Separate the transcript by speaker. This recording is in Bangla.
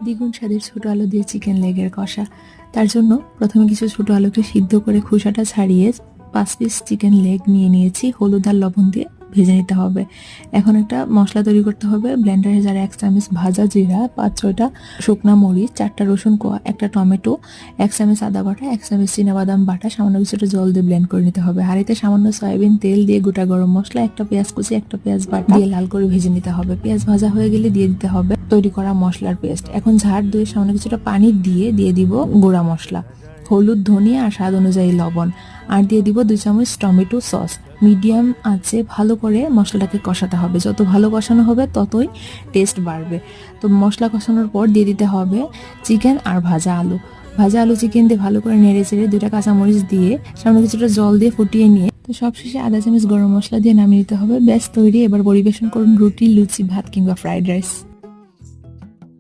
Speaker 1: দ্বিগুণ স্বাদের ছোট আলু দিয়ে চিকেন লেগের কষা। তার জন্য প্রথমে কিছু ছোট আলুকে সিদ্ধ করে খোসাটা ছাড়িয়ে 5 পিস চিকেন লেগ নিয়ে নিয়েছি। হলুদ আর লবণ দিয়ে ভেজে নিতে হবে। এখন একটা মশলা তৈরি করতে হবে। ব্লেন্ডারে যারা 1 চামচ ভাজা জিরা, 5-6টা শুকনা মরিচ, 4টা রসুন কোয়া, একটা টমেটো, 1 চামচ আদা বাটা, 1 চামচ চীনাবাদাম বাটা, সামান্য কিছুটা জল দিয়ে ব্লেন্ড করে নিতে হবে। হাঁড়িতে সামান্য সয়াবিন তেল দিয়ে গোটা গরম মশলা, একটা পেঁয়াজ কুচি, একটা পেঁয়াজ বাটা দিয়ে লাল করে ভেজে নিতে হবে। পেঁয়াজ ভাজা হয়ে গেলে দিয়ে দিতে হবে তৈরি করা মশলার পেস্ট। এখন ঝাড় দিয়ে সামান্য কিছুটা পানি দিয়ে দিব গুঁড়া মশলা, হলুদ, ধনিয়া আর স্বাদ অনুযায়ী লবণ, আর দিয়ে দিব 2 চামচ টমেটো সস। মিডিয়াম আঁচে ভালো করে মশলাটাকে কষাতে হবে। যত ভালো কষানো হবে ততই টেস্ট বাড়বে। তো মশলা কষানোর পর দিয়ে দিতে হবে চিকেন আর ভাজা আলু। ভাজা আলু চিকেন দিয়ে ভালো করে নেড়ে চেড়ে 2টা কাঁচামরিচ দিয়ে সামান্য কিছুটা জল দিয়ে ফুটিয়ে নিয়ে তো সবশেষে আধা চামচ গরম মশলা দিয়ে নামিয়ে নিতে হবে। ব্যাস তৈরি। এবার পরিবেশন করুন রুটি, লুচি, ভাত কিংবা ফ্রাইড রাইস।